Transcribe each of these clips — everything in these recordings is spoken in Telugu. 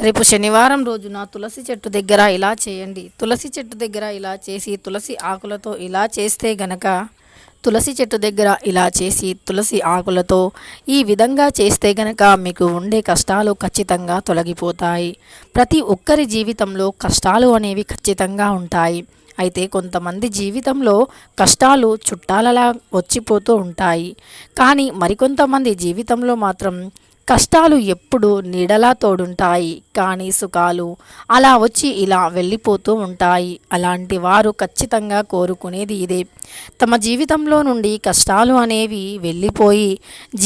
రేపు శనివారం రోజున తులసి చెట్టు దగ్గర ఇలా చేయండి. తులసి చెట్టు దగ్గర ఇలా చేసి తులసి ఆకులతో ఇలా చేస్తే గనక తులసి చెట్టు దగ్గర ఇలా చేసి తులసి ఆకులతో ఈ విధంగా చేస్తే గనక మీకు ఉండే కష్టాలు ఖచ్చితంగా తొలగిపోతాయి. ప్రతి ఒక్కరి జీవితంలో కష్టాలు అనేవి ఖచ్చితంగా ఉంటాయి. అయితే కొంతమంది జీవితంలో కష్టాలు చుట్టాలలా వచ్చిపోతూ ఉంటాయి. కానీ మరికొంతమంది జీవితంలో మాత్రం కష్టాలు ఎప్పుడు నీడలా తోడుంటాయి, కానీ సుఖాలు అలా వచ్చి ఇలా వెళ్ళిపోతూ ఉంటాయి. అలాంటి వారు ఖచ్చితంగా కోరుకునేది ఇదే. తమ జీవితంలో నుండి కష్టాలు అనేవి వెళ్ళిపోయి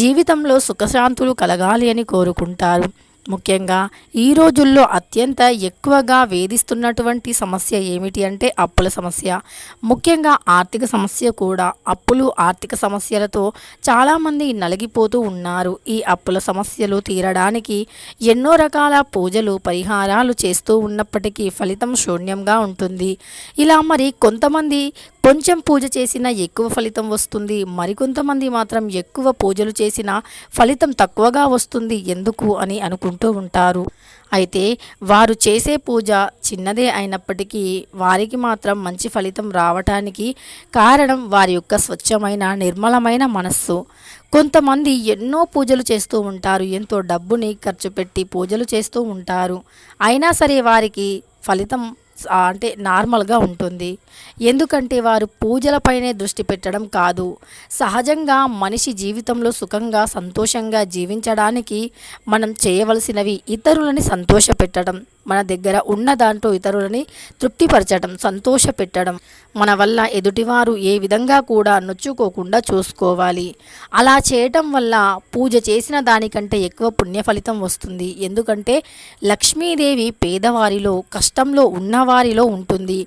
జీవితంలో సుఖశాంతులు కలగాలి అని కోరుకుంటారు. ముఖ్యంగా ఈ రోజుల్లో అత్యంత ఎక్కువగా వేధిస్తున్నటువంటి సమస్య ఏమిటి అంటే అప్పుల సమస్య. ముఖ్యంగా ఆర్థిక సమస్య కూడా. అప్పులు, ఆర్థిక సమస్యలతో చాలామంది నలిగిపోతూ ఉన్నారు. ఈ అప్పుల సమస్యలు తీరడానికి ఎన్నో రకాల పూజలు, పరిహారాలు చేస్తూ ఉన్నప్పటికీ ఫలితం శూన్యంగా ఉంటుంది. ఇలా మరి కొంతమంది కొంచెం పూజ చేసినా ఎక్కువ ఫలితం వస్తుంది. మరికొంతమంది మాత్రం ఎక్కువ పూజలు చేసినా ఫలితం తక్కువగా వస్తుంది. ఎందుకు అని అనుకుంటూ ఉంటారు. అయితే వారు చేసే పూజ చిన్నదే అయినప్పటికీ వారికి మాత్రం మంచి ఫలితం రావటానికి కారణం వారి యొక్క స్వచ్ఛమైన, నిర్మలమైన మనస్సు. కొంతమంది ఎన్నో పూజలు చేస్తూ ఉంటారు. ఎంతో డబ్బుని ఖర్చు పెట్టి పూజలు చేస్తూ ఉంటారు. అయినా సరే వారికి ఫలితం అంటే నార్మల్గా ఉంటుంది. ఎందుకంటే వారు పూజలపైనే దృష్టి పెట్టడం కాదు. సహజంగా మనిషి జీవితంలో సుఖంగా, సంతోషంగా జీవించడానికి మనం చేయవలసినవి ఇతరులని సంతోషపెట్టడం, మన దగ్గర ఉన్న దాంట్లో ఇతరులని తృప్తిపరచడం, సంతోషపెట్టడం. మన వల్ల ఎదుటివారు ఏ విధంగా కూడా నొచ్చుకోకుండా చూసుకోవాలి. అలా చేయటం వల్ల పూజ చేసిన దానికంటే ఎక్కువ పుణ్య ఫలితం వస్తుంది. ఎందుకంటే లక్ష్మీదేవి పేదవారిలో, కష్టంలో ఉన్నవారిలో ఉంటుంది.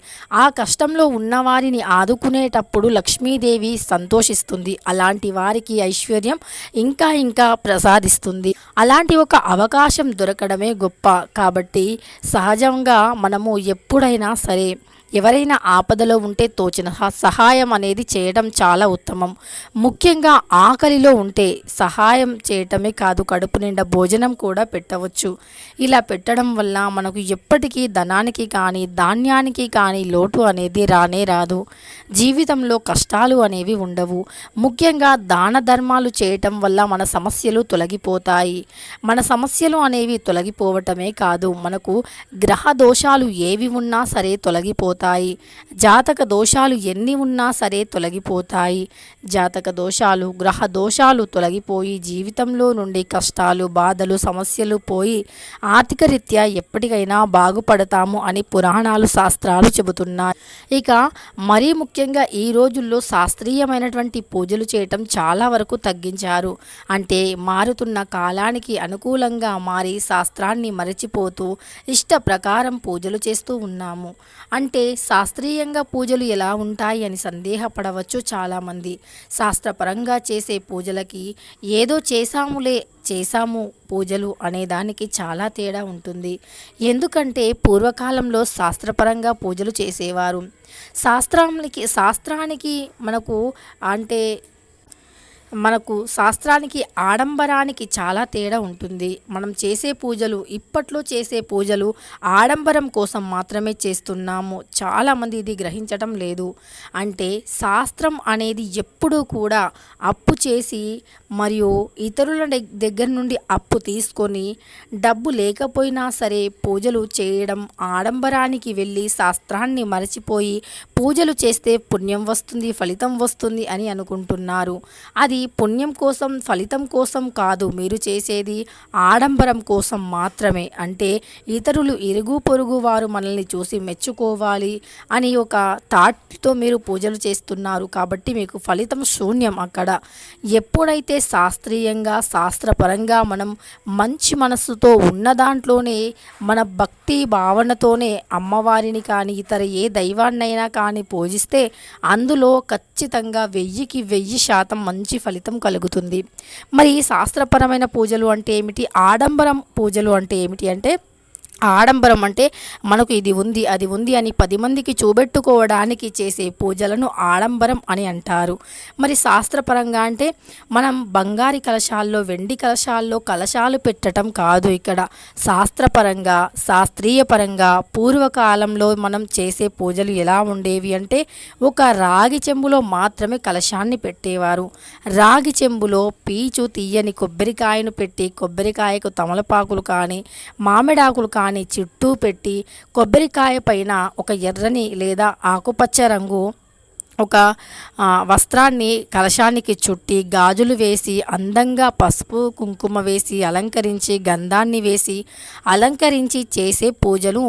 ఆ కష్టంలో ఉన్నవారిని ఆదుకునేటప్పుడు లక్ష్మీదేవి సంతోషిస్తుంది. అలాంటి వారికి ఐశ్వర్యం ఇంకా ఇంకా ప్రసాదిస్తుంది. అలాంటి ఒక అవకాశం దొరకడమే గొప్ప. కాబట్టి సహజంగా మనము ఎప్పుడైనా సరే ఎవరైనా ఆపదలో ఉంటే తోచిన సహాయం అనేది చేయడం చాలా ఉత్తమం. ముఖ్యంగా ఆకలిలో ఉంటే సహాయం చేయటమే కాదు, కడుపు నిండా భోజనం కూడా పెట్టవచ్చు. ఇలా పెట్టడం వల్ల మనకు ఎప్పటికీ ధనానికి కానీ, ధాన్యానికి కానీ లోటు అనేది రానే రాదు. జీవితంలో కష్టాలు అనేవి ఉండవు. ముఖ్యంగా దాన ధర్మాలు చేయటం వల్ల మన సమస్యలు తొలగిపోతాయి. మన సమస్యలు అనేవి తొలగిపోవటమే కాదు, మనకు గ్రహ దోషాలు ఏవి ఉన్నా సరే తొలగిపోతాయి. జాతక దోషాలు ఎన్ని ఉన్నా సరే తొలగిపోతాయి. జాతక దోషాలు, గ్రహ దోషాలు తొలగిపోయి జీవితంలో నుండి కష్టాలు, బాధలు, సమస్యలు పోయి ఆర్థిక రీత్యా ఎప్పటికైనా బాగుపడతాము అని పురాణాలు, శాస్త్రాలు చెబుతున్నాయి. ఇక మరీ ముఖ్యంగా ఈ రోజుల్లో శాస్త్రీయమైనటువంటి పూజలు చేయటం చాలా వరకు తగ్గించారు. అంటే మారుతున్న కాలానికి అనుకూలంగా మారి శాస్త్రాన్ని మరచిపోతూ ఇష్ట ప్రకారం పూజలు చేస్తూ ఉన్నాము. అంటే శాస్త్రీయంగా పూజలు ఎలా ఉంటాయి అని సందేహపడవచ్చు చాలామంది. శాస్త్రపరంగా చేసే పూజలకి ఏదో చేశాము పూజలు అనేదానికి చాలా తేడా ఉంటుంది. ఎందుకంటే పూర్వకాలంలో శాస్త్రపరంగా పూజలు చేసేవారు. శాస్త్రానికి శాస్త్రానికి ఆడంబరానికి చాలా తేడా ఉంటుంది. మనం చేసే పూజలు, ఇప్పట్లో చేసే పూజలు ఆడంబరం కోసం మాత్రమే చేస్తున్నాము. చాలామంది ఇది గ్రహించటం లేదు. అంటే శాస్త్రం అనేది ఎప్పుడూ కూడా అప్పు చేసి మరియు ఇతరుల దగ్గర నుండి అప్పు తీసుకొని డబ్బు లేకపోయినా సరే పూజలు చేయడం, ఆడంబరానికి వెళ్ళి శాస్త్రాన్ని మరచిపోయి పూజలు చేస్తే పుణ్యం వస్తుంది, ఫలితం వస్తుంది అని అనుకుంటున్నారు. అది పుణ్యం కోసం, ఫలితం కోసం కాదు. మీరు చేసేది ఆడంబరం కోసం మాత్రమే. అంటే ఇతరులు, ఇరుగు పొరుగు వారు మనల్ని చూసి మెచ్చుకోవాలి అని ఒక థాట్తో మీరు పూజలు చేస్తున్నారు. కాబట్టి మీకు ఫలితం శూన్యం. అక్కడ ఎప్పుడైతే శాస్త్రీయంగా, శాస్త్రపరంగా మనం మంచి మనస్సుతో ఉన్న దాంట్లోనే, మన భక్తి భావనతోనే అమ్మవారిని కానీ ఇతర ఏ దైవాన్నైనా కానీ పూజిస్తే అందులో ఖచ్చితంగా 1000కి 1000% మంచి ఫలితం కలుగుతుంది. మరి శాస్త్రపరమైన పూజలు అంటే ఏమిటి, ఆడంబరం పూజలు అంటే ఏమిటి అంటే ఆడంబరం అంటే మనకు ఇది ఉంది అది ఉంది అని 10 మందికి చూపెట్టుకోవడానికి చేసే పూజలను ఆడంబరం అని అంటారు. మరి శాస్త్రపరంగా అంటే మనం బంగారు కలశాల్లో వెండి కలశాల్లో కలశాలు పెట్టడం కాదు. ఇక్కడ శాస్త్రపరంగా శాస్త్రీయ పరంగా పూర్వకాలంలో మనం చేసే పూజలు ఎలా ఉండేవి అంటే ఒక రాగి చెంబులో మాత్రమే కలశాన్ని పెట్టేవారు. రాగి చెంబులో పీచు తీయని కొబ్బరికాయను పెట్టి కొబ్బరికాయకు తమలపాకులు కానీ మామిడాకులు కానీ చుట్టూ పెట్టి కొబ్బరికాయ పైన ఒక ఎర్రని లేదా ఆకుపచ్చ రంగు ఒక వస్త్రాన్ని కలశానికి చుట్టి గాజులు వేసి అందంగా పసుపు కుంకుమ వేసి అలంకరించి గంధాన్ని వేసి అలంకరించి చేసే పూజలు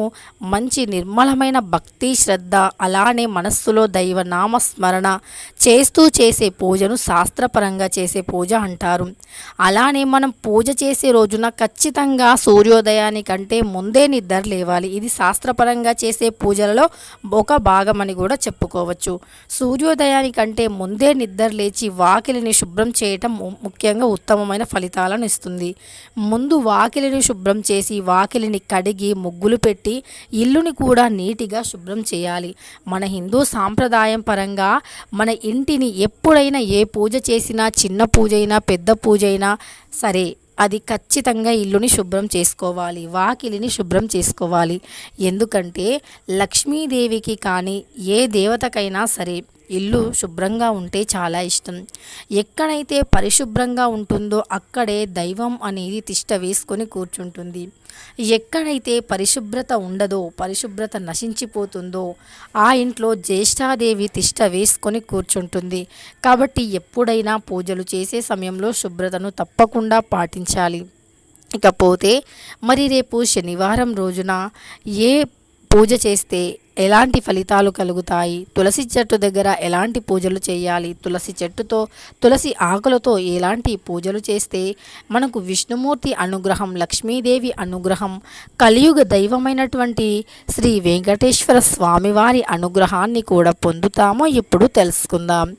మంచి నిర్మలమైన భక్తి శ్రద్ధ అలానే మనస్సులో దైవ నామస్మరణ చేస్తూ చేసే పూజను శాస్త్రపరంగా చేసే పూజ అంటారు. అలానే మనం పూజ చేసే రోజున ఖచ్చితంగా సూర్యోదయానికంటే ముందే నిద్ర లేవాలి. ఇది శాస్త్రపరంగా చేసే పూజలలో ఒక భాగమని కూడా చెప్పుకోవచ్చు. సూర్యోదయానికంటే ముందే నిద్ర లేచి వాకిలిని శుభ్రం చేయటం ముఖ్యంగా ఉత్తమమైన ఫలితాలను ఇస్తుంది. ముందు వాకిలిని శుభ్రం చేసి వాకిలిని కడిగి ముగ్గులు పెట్టి ఇల్లుని కూడా నీటిగా శుభ్రం చేయాలి. మన హిందూ సాంప్రదాయం పరంగా మన ఇంటిని ఎప్పుడైనా ఏ పూజ చేసినా చిన్న పూజ అయినా పెద్ద పూజ అయినా సరే అది ఖచ్చితంగా ఇల్లుని శుభ్రం చేసుకోవాలి, వాకిలిని శుభ్రం చేసుకోవాలి. ఎందుకంటే లక్ష్మీదేవికి కానీ ఏ దేవతకైనా సరే ఇల్లు శుభ్రంగా ఉంటే చాలా ఇష్టం. ఎక్కడైతే పరిశుభ్రంగా ఉంటుందో అక్కడే దైవం అనేది తిష్ట వేసుకొని కూర్చుంటుంది. ఎక్కడైతే పరిశుభ్రత ఉండదో పరిశుభ్రత నశించిపోతుందో ఆ ఇంట్లో జ్యేష్ఠాదేవి తిష్ట వేసుకొని కూర్చుంటుంది. కాబట్టి ఎప్పుడైనా పూజలు చేసే సమయంలో శుభ్రతను తప్పకుండా పాటించాలి. ఇకపోతే మరి రేపు శనివారం రోజున ఏ పూజ చేస్తే ఎలాంటి ఫలితాలు కలుగుతాయి, తులసి చెట్టు దగ్గర ఎలాంటి పూజలు చేయాలి, తులసి చెట్టుతో తులసి ఆకులతో ఎలాంటి పూజలు చేస్తే మనకు విష్ణుమూర్తి అనుగ్రహం లక్ష్మీదేవి అనుగ్రహం కలియుగ దైవమైనటువంటి శ్రీ వెంకటేశ్వర స్వామివారి అనుగ్రహాన్ని కూడా పొందుతామో ఇప్పుడు తెలుసుకుందాం.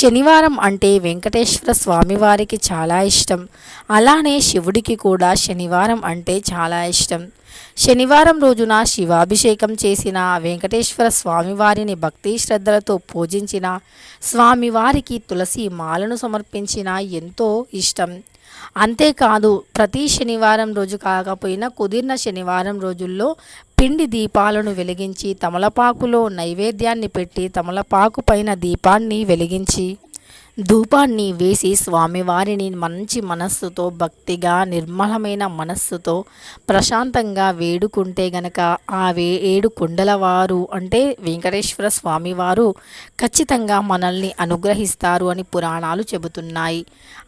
శనివారం అంటే వెంకటేశ్వర స్వామివారికి చాలా ఇష్టం. అలానే శివుడికి కూడా శనివారం అంటే చాలా ఇష్టం. శనివారం రోజున శివాభిషేకం చేసిన వెంకటేశ్వర స్వామివారిని భక్తి శ్రద్ధలతో పూజించిన స్వామివారికి తులసి మాలను సమర్పించిన ఎంతో ఇష్టం. అంతేకాదు ప్రతి శనివారం రోజు కాకపోయినా కుదిరిన శనివారం రోజుల్లో పిండి దీపాలను వెలిగించి తమలపాకులో నైవేద్యాన్ని పెట్టి తమలపాకు పైన దీపాన్ని వెలిగించి ధూపాన్ని వేసి స్వామివారిని మంచి మనస్సుతో భక్తిగా నిర్మలమైన మనస్సుతో ప్రశాంతంగా వేడుకుంటే గనక ఆ 7 కొండలవారు అంటే వెంకటేశ్వర స్వామివారు ఖచ్చితంగా మనల్ని అనుగ్రహిస్తారు అని పురాణాలు చెబుతున్నాయి.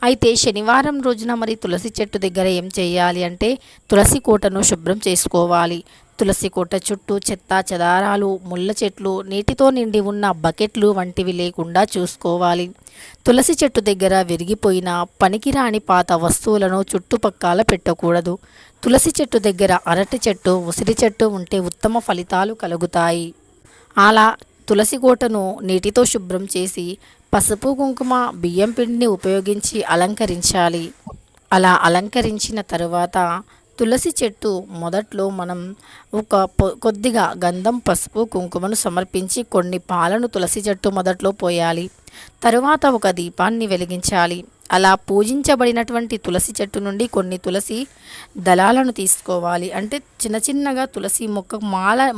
అయితే శనివారం రోజున మరి తులసి చెట్టు దగ్గర ఏం చేయాలి అంటే తులసి కోటను శుభ్రం చేసుకోవాలి. తులసి కోట చుట్టూ చెత్త చెదారాలు ముళ్ళ చెట్లు నీటితో నిండి ఉన్న బకెట్లు వంటివి లేకుండా చూసుకోవాలి. తులసి చెట్టు దగ్గర విరిగిపోయిన పనికిరాని పాత వస్తువులను చుట్టుపక్కల పెట్టకూడదు. తులసి చెట్టు దగ్గర అరటి చెట్టు ఉసిరి చెట్టు ఉంటే ఉత్తమ ఫలితాలు కలుగుతాయి. అలా తులసి కోటను నీటితో శుభ్రం చేసి పసుపు కుంకుమ బియ్యం పిండిని ఉపయోగించి అలంకరించాలి. అలా అలంకరించిన తరువాత తులసి చెట్టు మొదట్లో మనం కొద్దిగా గంధం పసుపు కుంకుమను సమర్పించి కొన్ని పాలను తులసి చెట్టు మొదట్లో పోయాలి. తరువాత ఒక దీపాన్ని వెలిగించాలి. అలా పూజించబడినటువంటి తులసి చెట్టు నుండి కొన్ని తులసి దళాలను తీసుకోవాలి. అంటే చిన్న చిన్నగా తులసి మొక్క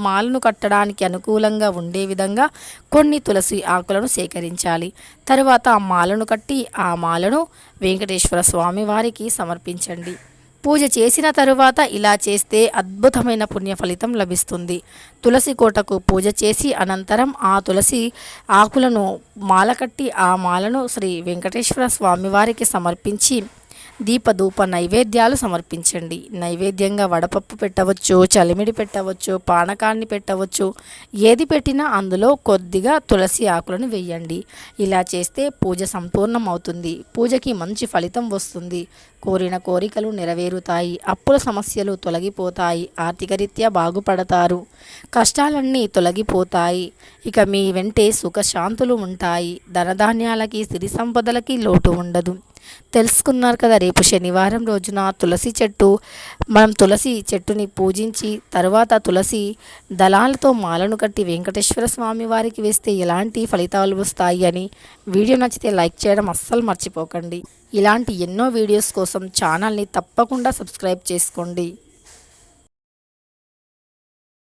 మాలను కట్టడానికి అనుకూలంగా ఉండే విధంగా కొన్ని తులసి ఆకులను సేకరించాలి. తరువాత ఆ మాలను కట్టి ఆ మాలను వెంకటేశ్వర స్వామి వారికి సమర్పించండి. పూజ చేసిన తరువాత ఇలా చేస్తే అద్భుతమైన పుణ్య ఫలితం లభిస్తుంది. తులసి కోటకు పూజ చేసి అనంతరం ఆ తులసి ఆకులను మాల కట్టి ఆ మాలను శ్రీ వెంకటేశ్వర స్వామివారికి సమర్పించి దీపధూప నైవేద్యాలు సమర్పించండి. నైవేద్యంగా వడపప్పు పెట్టవచ్చు, చలిమిడి పెట్టవచ్చు, పానకాన్ని పెట్టవచ్చు. ఏది పెట్టినా అందులో కొద్దిగా తులసి ఆకులను వేయండి. ఇలా చేస్తే పూజ సంపూర్ణం అవుతుంది. పూజకి మంచి ఫలితం వస్తుంది. కోరిన కోరికలు నెరవేరుతాయి. అప్పుల సమస్యలు తొలగిపోతాయి. ఆర్థికరీత్యా బాగుపడతారు. కష్టాలన్నీ తొలగిపోతాయి. ఇక మీ వెంటే సుఖశాంతులు ఉంటాయి. ధనధాన్యాలకి సిరి సంపదలకి లోటు ఉండదు. తెలుసుకున్నారు కదా. రేపు శనివారం రోజున మనం తులసి చెట్టుని పూజించి తర్వాత తులసి దళాలతో మాలను కట్టి వెంకటేశ్వర స్వామి వారికి వేస్తే ఎలాంటి ఫలితాలు వస్తాయి అని. వీడియో నచ్చితే లైక్ చేయడం అస్సలు మర్చిపోకండి. ఇలాంటి ఎన్నో వీడియోస్ కోసం ఛానల్ని తప్పకుండా సబ్స్క్రైబ్ చేసుకోండి.